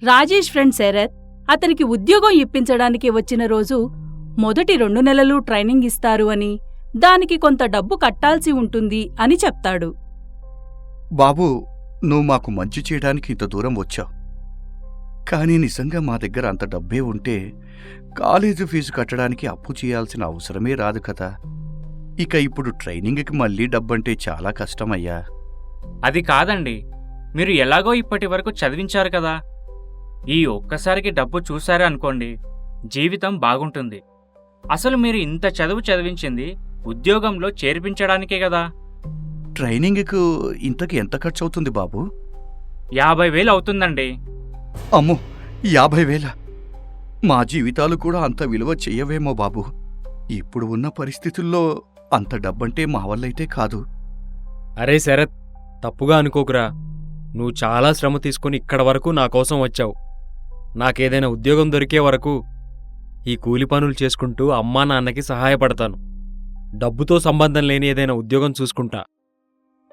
Rajesh friend Sarath అతనికి ఉద్యోగం ఇప్పించడానికి వచ్చిన రోజు మొదటి 2 నెలలు ట్రైనింగ్ ఇస్తారు అని, దానికి కొంత డబ్బు కట్టాల్సి ఉంటుంది అని చెప్తాడు. బాబూ, నువ్వు మాకు మంచి చేయడానికి ఇంత దూరం వచ్చావు. కానీ నిజంగా మా దగ్గర అంత డబ్బే ఉంటే కాలేజీ ఫీజు కట్టడానికి అప్పు చేయాల్సిన అవసరమే రాదు కదా. ఇక ఇప్పుడు ట్రైనింగ్కి మళ్ళీ డబ్బంటే చాలా కష్టమయ్యా. అది కాదండి, మీరు ఎలాగో ఇప్పటి వరకు చదివించారు కదా. ఈ ఒక్కసారికి డబ్బు చూశారే అనుకోండి, జీవితం బాగుంటుంది. అసలు మీరు ఇంత చదువు చదివించింది ఉద్యోగంలో చేర్పించడానికే కదా. ట్రైనింగ్కు ఇంతకి ఎంత ఖర్చు అవుతుంది బాబూ? 50,000 అవుతుందండి. అమ్మో, 50,000! మా జీవితాలు కూడా అంత విలువ చెయ్యవేమో బాబూ. ఇప్పుడు ఉన్న పరిస్థితుల్లో అంత డబ్బంటే మా వల్లైతే కాదు. అరే శరత్, తప్పుగా అనుకోకురా. నువ్వు చాలా శ్రమ తీసుకుని ఇక్కడ వరకు నా కోసం వచ్చావు. నాకేదైనా ఉద్యోగం దొరికే వరకు ఈ కూలి పనులు చేసుకుంటూ అమ్మా నాన్నకి సహాయపడతాను. డబ్బుతో సంబంధం లేని ఏదైనా ఉద్యోగం చూసుకుంటా.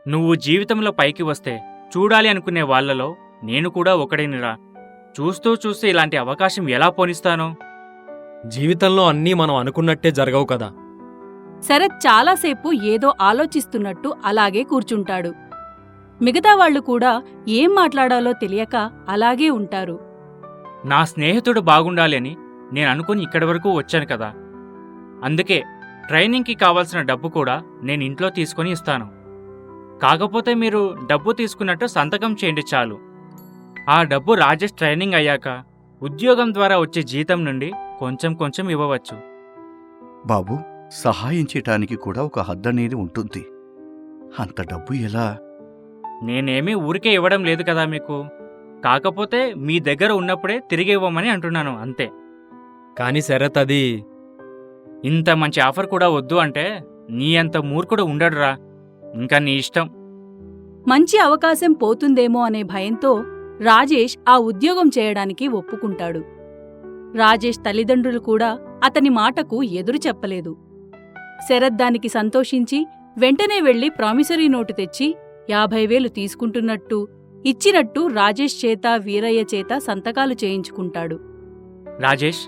నువ్వు జీవితంలో పైకి వస్తే చూడాలి అనుకునే వాళ్లలో నేను కూడా ఒకడేనిరా. చూస్తూ చూస్తూ ఇలాంటి అవకాశం ఎలా పోనిస్తాను? జీవితంలో అన్నీ మనం అనుకున్నట్టే జరగవు కదా. శరత్ చాలాసేపు ఏదో ఆలోచిస్తున్నట్టు అలాగే కూర్చుంటాడు. మిగతా వాళ్లు కూడా ఏం మాట్లాడాలో తెలియక అలాగే ఉంటారు. నా స్నేహితుడు బాగుండాలి అని నేను అనుకుని ఇక్కడి వరకు వచ్చాను కదా. అందుకే ట్రైనింగ్కి కావాల్సిన డబ్బు కూడా నేను ఇంట్లో తీసుకొని ఇస్తాను. కాకపోతే మీరు డబ్బు తీసుకున్నట్టు సంతకం చేయండి చాలు. ఆ డబ్బు రాజేష్ ట్రైనింగ్ అయ్యాక ఉద్యోగం ద్వారా వచ్చే జీతం నుండి కొంచెం కొంచెం ఇవ్వవచ్చు. బాబూ, సహాయం చేయటానికి కూడా ఒక హద్దనేది ఉంటుంది. అంత డబ్బు ఎలా? నేనేమీ ఊరికే ఇవ్వడం లేదు కదా మీకు. కాకపోతే మీ దగ్గర ఉన్నప్పుడే తిరిగి ఇవ్వమని అంటున్నాను అంతే. కాని శరత్, అది ఇంత మంచి ఆఫర్ కూడా వద్దు అంటే నీ అంత మూర్ఖుడు ఉండడురా. ఇంకా నీ ఇష్టం. మంచి అవకాశం పోతుందేమో అనే భయంతో రాజేష్ ఆ ఉద్యోగం చేయడానికి ఒప్పుకుంటాడు. రాజేష్ తల్లిదండ్రులు కూడా అతని మాటకు ఎదురు చెప్పలేదు. శరత్ దానికి సంతోషించి వెంటనే వెళ్లి ప్రామిసరీ నోటు తెచ్చి 50,000 తీసుకుంటున్నట్టు, ఇచ్చినట్టు రాజేష్ చేత వీరయ్య చేత సంతకాలు చేయించుకుంటాడు. రాజేష్,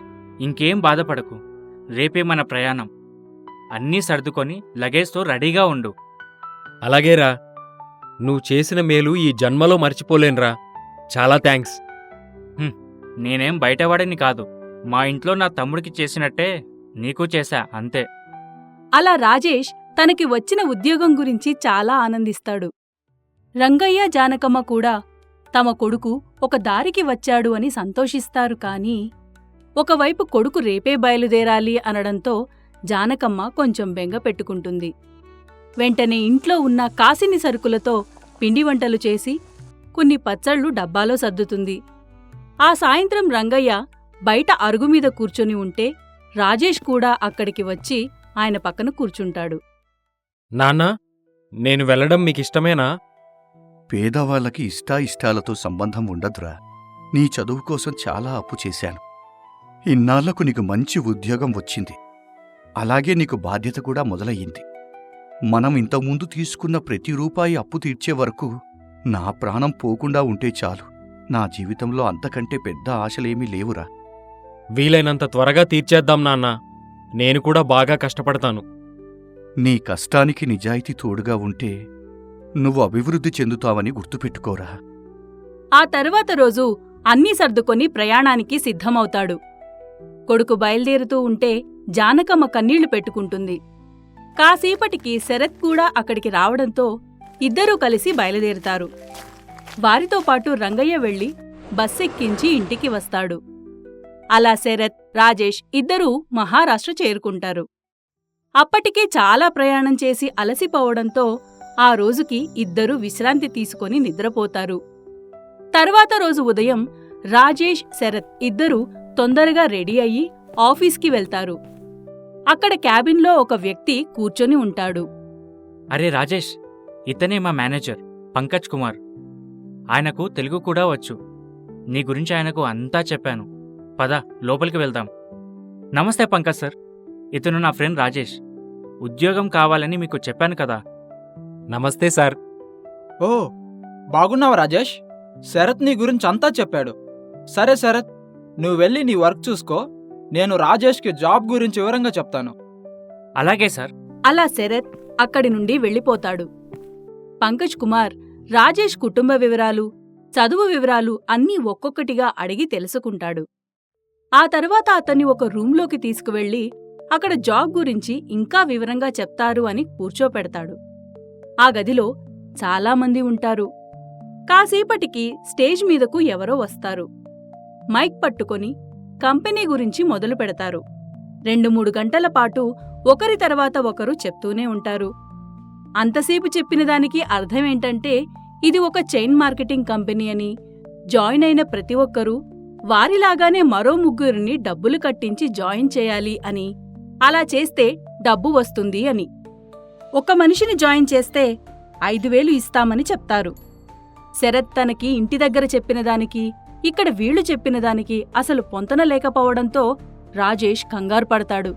ఇంకేం బాధపడకు. రేపే మన ప్రయాణం. అన్నీ సర్దుకొని లగేజ్తో రెడీగా ఉండు. అలాగేరా. నువ్వు చేసిన మేలు ఈ జన్మలో మర్చిపోలేనురా. చాలా థ్యాంక్స్. నేనేం బయటవాడిని కాదు. మా ఇంట్లో నా తమ్ముడికి చేసినట్టే నీకు చేశా అంతే. అలా రాజేష్ తనకి వచ్చిన ఉద్యోగం గురించి చాలా ఆనందిస్తాడు. రంగయ్య, జానకమ్మ కూడా తమ కొడుకు ఒక దారికి వచ్చాడు అని సంతోషిస్తారు. కాని ఒకవైపు కొడుకు రేపే బయలుదేరాలి అనడంతో జానకమ్మ కొంచెం బెంగ పెట్టుకుంటుంది. వెంటనే ఇంట్లో ఉన్న కాసిని సరుకులతో పిండి వంటలు చేసి కొన్ని పచ్చళ్ళు డబ్బాలో సర్దుతుంది. ఆ సాయంత్రం రంగయ్య బయట అరుగుమీద కూర్చొని ఉంటే రాజేష్ కూడా అక్కడికి వచ్చి ఆయన పక్కన కూర్చుంటాడు. నాన్నా, నేను వెళ్ళడం మీకిష్టమేనా? పేదవాళ్ళకి ఇష్టాయిష్టాలతో సంబంధం ఉండదురా. నీ చదువు కోసం చాలా అప్పు చేశాను. ఇన్నాళ్లకు నీకు మంచి ఉద్యోగం వచ్చింది. అలాగే నీకు బాధ్యత కూడా మొదలయ్యింది. మనం ఇంతకుముందు తీసుకున్న ప్రతి రూపాయి అప్పు తీర్చే వరకు నా ప్రాణం పోకుండా ఉంటే చాలు. నా జీవితంలో అంతకంటే పెద్ద ఆశలేమీ లేవురా. వీలైనంత త్వరగా తీర్చేద్దాం నాన్నా. నేను కూడా బాగా కష్టపడతాను. నీ కష్టానికి నిజాయితీ తోడుగా ఉంటే నువ్వు అభివృద్ధి చెందుతావని గుర్తుపెట్టుకోరా. ఆ తరువాత రోజు అన్నీ సర్దుకొని ప్రయాణానికి సిద్ధమవుతాడు. కొడుకు బయల్దేరుతూ ఉంటే జానకమ్మ కన్నీళ్లు పెట్టుకుంటుంది. కాసేపటికి శరత్ కూడా అక్కడికి రావడంతో ఇద్దరూ కలిసి బయలుదేరుతారు. వారితో పాటు రంగయ్య వెళ్లి బస్సెక్కించి ఇంటికి వస్తాడు. అలా శరత్, రాజేష్ ఇద్దరూ మహారాష్ట్ర చేరుకుంటారు. అప్పటికే చాలా ప్రయాణం చేసి అలసిపోవడంతో ఆ రోజుకి ఇద్దరూ విశ్రాంతి తీసుకొని నిద్రపోతారు. తర్వాత రోజు ఉదయం రాజేష్, శరత్ ఇద్దరూ తొందరగా రెడీ అయ్యి ఆఫీస్కి వెళ్తారు. అక్కడ క్యాబిన్లో ఒక వ్యక్తి కూర్చొని ఉంటాడు. అరే రాజేష్, ఇతనే మా మేనేజర్ పంకజ్ కుమార్. ఆయనకు తెలుగు కూడా వచ్చు. నీ గురించి ఆయనకు అంతా చెప్పాను. పద, లోపలికి వెళ్దాం. నమస్తే పంకజ్ సార్. ఇతను నా ఫ్రెండ్ రాజేష్. ఉద్యోగం కావాలని మీకు చెప్పాను కదా. నమస్తే సార్. ఓ, బాగున్నావా రాజేష్? శరత్ నీ గురించి అంతా చెప్పాడు. సరే శరత్, నువ్వు వెళ్ళి నీ వర్క్ చూసుకో. నేను రాజేష్కి జాబ్ గురించి వివరంగా చెప్తాను. అలాగే సార్. అలా శరత్ అక్కడి నుండి వెళ్ళిపోతాడు. పంకజ్ కుమార్ రాజేష్ కుటుంబ వివరాలు, చదువు వివరాలు అన్నీ ఒక్కొక్కటిగా అడిగి తెలుసుకుంటాడు. ఆ తర్వాత అతన్ని ఒక రూంలోకి తీసుకువెళ్ళి అక్కడ జాబ్ గురించి ఇంకా వివరంగా చెప్తారు అని కూర్చోపెడతాడు. ఆ గదిలో చాలామంది ఉంటారు. కాసేపటికి స్టేజ్ మీదకు ఎవరో వస్తారు. మైక్ పట్టుకొని కంపెనీ గురించి మొదలు పెడతారు. 2-3 గంటల పాటు ఒకరి తర్వాత ఒకరు చెప్తూనే ఉంటారు. అంతసేపు చెప్పిన దానికి అర్థమేంటంటే ఇది ఒక చైన్ మార్కెటింగ్ కంపెనీ అని, జాయిన్ అయిన ప్రతి ఒక్కరూ వారిలాగానే మరో 3 డబ్బులు కట్టించి జాయిన్ చేయాలి అని, అలా చేస్తే డబ్బు వస్తుంది అని. ఒక మనిషిని జాయిన్ చేస్తే 5,000 ఇస్తామని చెప్తారు. శరత్ తనకి ఇంటి దగ్గర చెప్పిన దానికి, ఇక్కడ వీళ్లు చెప్పిన దానికి అసలు పొంతన లేకపోవడంతో రాజేష్ కంగారు పడతాడు.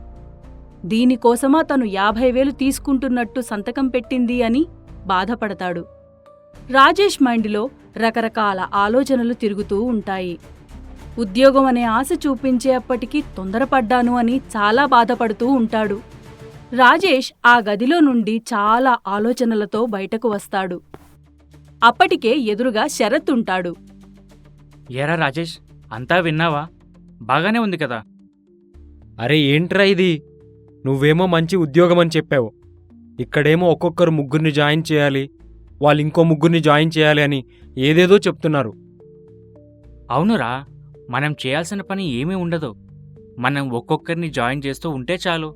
దీనికోసమా తను 50,000 తీసుకుంటున్నట్టు సంతకం పెట్టింది అని బాధపడతాడు. రాజేష్ మైండ్లో రకరకాల ఆలోచనలు తిరుగుతూ ఉంటాయి. ఉద్యోగం అనే ఆశ చూపించే అప్పటికి తొందరపడ్డాను అని చాలా బాధపడుతూ ఉంటాడు. రాజేష్ ఆ గదిలో నుండి చాలా ఆలోచనలతో బయటకు వస్తాడు. అప్పటికే ఎదురుగా శరత్ ఉంటాడు. ఏరా రాజేష్, అంతా విన్నావా? బాగానే ఉంది కదా? అరే ఏంట్రా ఇది? నువ్వేమో మంచి ఉద్యోగమని చెప్పావు, ఇక్కడేమో ఒక్కొక్కరు 3 జాయిన్ చేయాలి, వాళ్ళు ఇంకో 3 జాయిన్ చేయాలి అని ఏదేదో చెప్తున్నారు. అవునురా, మనం చేయాల్సిన పని ఏమీ ఉండదు. మనం ఒక్కొక్కరిని జాయిన్ చేస్తూ ఉంటే చాలు,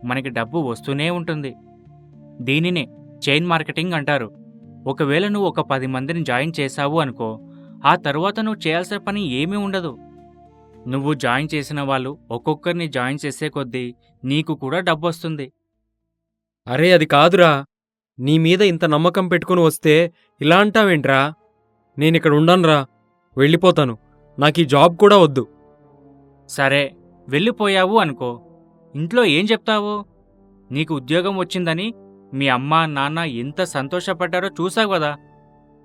మనకి డబ్బు వస్తూనే ఉంటుంది. దీనినే చైన్ మార్కెటింగ్ అంటారు. ఒకవేళ నువ్వు ఒక 10 మందిని జాయిన్ చేశావు అనుకో, ఆ తరువాత నువ్వు చేయాల్సిన పని ఏమీ ఉండదు. నువ్వు జాయిన్ చేసిన వాళ్ళు ఒక్కొక్కరిని జాయిన్ చేసే కొద్దీ నీకు కూడా డబ్బు వస్తుంది. అరే అది కాదురా, నీ మీద ఇంత నమ్మకం పెట్టుకుని వస్తే ఇలా అంటావేంట్రా? నేనిక్కడ ఉండనురా, వెళ్ళిపోతాను. నాకీ జాబ్ కూడా వద్దు. సరే, వెళ్ళిపోయావు అనుకో, ఇంట్లో ఏం చెప్తావు? నీకు ఉద్యోగం వచ్చిందని మీ అమ్మ నాన్న ఎంత సంతోషపడ్డారో చూసావు కదా.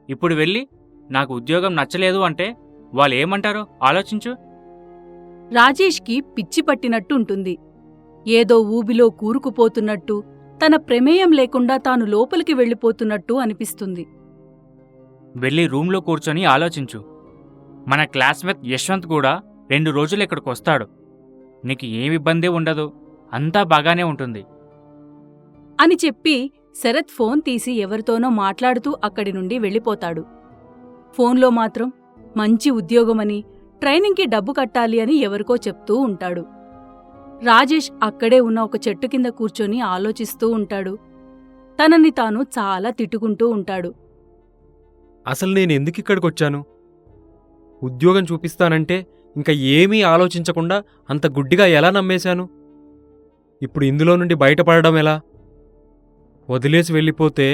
ఇప్పుడు వెళ్ళి నాకు ఉద్యోగం నచ్చలేదు అంటే వాళ్ళు ఏమంటారో ఆలోచించు. రాజేష్కి పిచ్చి పట్టినట్టు ఉంటుంది. ఏదో ఊబిలో కూరుకుపోతున్నట్టు, తన ప్రమేయం లేకుండా తాను లోపలికి వెళ్ళిపోతున్నట్టు అనిపిస్తుంది. వెళ్ళి రూంలో కూర్చొని ఆలోచించు. మన క్లాస్మేట్ యశ్వంత్ కూడా 2 రోజులు ఇక్కడికొస్తాడు. నీకు ఏమి ఇబ్బంది ఉండదు, అంతా బాగానే ఉంటుంది అని చెప్పి శరత్ ఫోన్ తీసి ఎవరితోనో మాట్లాడుతూ అక్కడి నుండి వెళ్ళిపోతాడు. ఫోన్లో మాత్రం మంచి ఉద్యోగమని, ట్రైనింగ్కి డబ్బు కట్టాలి అని ఎవరికో చెప్తూ ఉంటాడు. రాజేష్ అక్కడే ఉన్న ఒక చెట్టు కింద కూర్చొని ఆలోచిస్తూ ఉంటాడు. తనని తాను చాలా తిట్టుకుంటూ ఉంటాడు. అసలు నేనెందుకిక్కడికొచ్చాను? ఉద్యోగం చూపిస్తానంటే ఇంకా ఏమీ ఆలోచించకుండా అంత గుడ్డిగా ఎలా నమ్మేశాను? ఇప్పుడు ఇందులో నుండి బయటపడడం ఎలా? వదిలేసి వెళ్ళిపోతే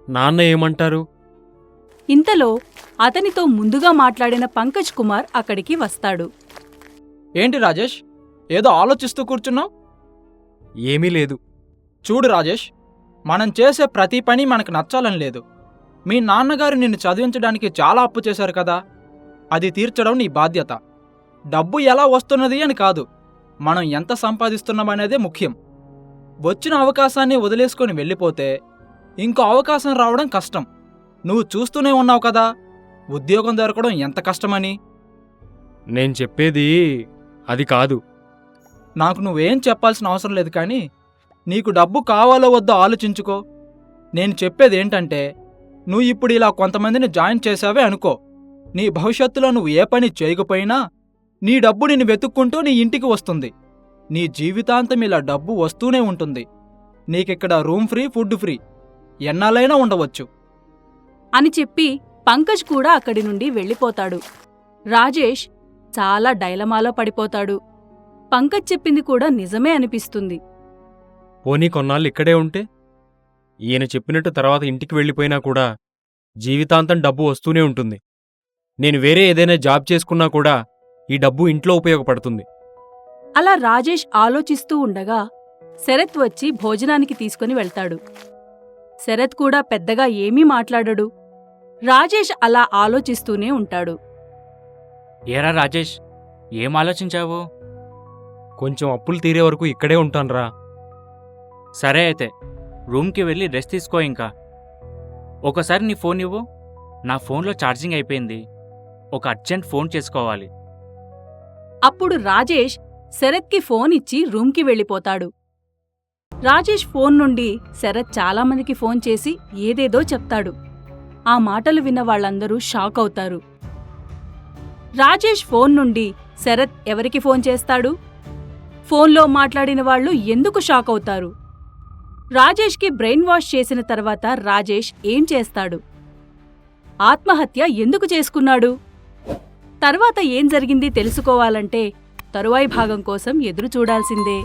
నాన్న ఏమంటారు? ఇంతలో అతనితో ముందుగా మాట్లాడిన పంకజ్ కుమార్ అక్కడికి వస్తాడు. ఏంటి రాజేష్, ఏదో ఆలోచిస్తూ కూర్చున్నావు? ఏమీ లేదు. చూడు రాజేష్, మనం చేసే ప్రతి పని మనకు నచ్చాలని లేదు. మీ నాన్నగారు నిన్ను చదివించడానికి చాలా అప్పు చేశారు కదా, అది తీర్చడం నీ బాధ్యత. డబ్బు ఎలా వస్తున్నది అని కాదు, మనం ఎంత సంపాదిస్తున్నామనేదే ముఖ్యం. వచ్చిన అవకాశాన్ని వదిలేసుకొని వెళ్ళిపోతే ఇంకో అవకాశం రావడం కష్టం. నువ్వు చూస్తూనే ఉన్నావు కదా ఉద్యోగం దొరకడం ఎంత కష్టమని. నేను చెప్పేది అది కాదు. నాకు నువ్వేం చెప్పాల్సిన అవసరం లేదు, కానీ నీకు డబ్బు కావాలో వద్దో ఆలోచించుకో. నేను చెప్పేది ఏంటంటే, నువ్వు ఇప్పుడు ఇలా కొంతమందిని జాయిన్ చేశావే అనుకో, నీ భవిష్యత్తులో నువ్వు ఏ పని చేయకపోయినా నీ డబ్బు నిన్ను వెతుక్కుంటూ నీ ఇంటికి వస్తుంది. నీ జీవితాంతం ఇలా డబ్బు వస్తూనే ఉంటుంది. నీకిక్కడ రూమ్ ఫ్రీ, ఫుడ్ ఫ్రీ, ఎన్నాళ్ళైనా ఉండవచ్చు అని చెప్పి పంకజ్ కూడా అక్కడి నుండి వెళ్ళిపోతాడు. రాజేష్ చాలా డైలమాలో పడిపోతాడు. పంకజ్ చెప్పింది కూడా నిజమే అనిపిస్తుంది. పోనీ కొన్నాళ్ళు ఇక్కడే ఉంటే, ఈయన చెప్పినట్టు తర్వాత ఇంటికి వెళ్ళిపోయినా కూడా జీవితాంతం డబ్బు వస్తూనే ఉంటుంది. నేను వేరే ఏదైనా జాబ్ చేసుకున్నా కూడా ఈ డబ్బు ఇంట్లో ఉపయోగపడుతుంది. అలా రాజేష్ ఆలోచిస్తూ ఉండగా శరత్ వచ్చి భోజనానికి తీసుకుని వెళ్తాడు. శరత్ కూడా పెద్దగా ఏమీ మాట్లాడడు. రాజేష్ అలా ఆలోచిస్తూనే ఉంటాడు. ఏరా రాజేష్, ఏం ఆలోచించావు? కొంచెం అప్పులు తీరే వరకు ఇక్కడే ఉంటానురా. సరే అయితే రూమ్కి వెళ్ళి రెస్ట్ తీసుకో. ఇంకా ఒకసారి నీ ఫోన్ ఇవ్వు. నా ఫోన్లో ఛార్జింగ్ అయిపోయింది. ఒక అర్జెంట్ ఫోన్ చేసుకోవాలి. అప్పుడు రాజేష్ శరత్కి ఫోన్ ఇచ్చి రూమ్కి వెళ్ళిపోతాడు. రాజేష్ ఫోన్ నుండి శరత్ చాలామందికి ఫోన్ చేసి ఏదేదో చెప్తాడు. ఆ మాటలు విన్న వాళ్ళందరూ షాక్ అవుతారు. రాజేష్ ఫోన్ నుండి శరత్ ఎవరికి ఫోన్ చేస్తాడు? ఫోన్లో మాట్లాడిన వాళ్ళు ఎందుకు షాక్ అవుతారు? రాజేష్కి బ్రెయిన్ వాష్ చేసిన తర్వాత రాజేష్ ఏం చేస్తాడు? ఆత్మహత్య ఎందుకు చేసుకున్నాడు? తర్వాత ఏం జరిగింది తెలుసుకోవాలంటే తరువాయి భాగం కోసం ఎదురు చూడాల్సిందే.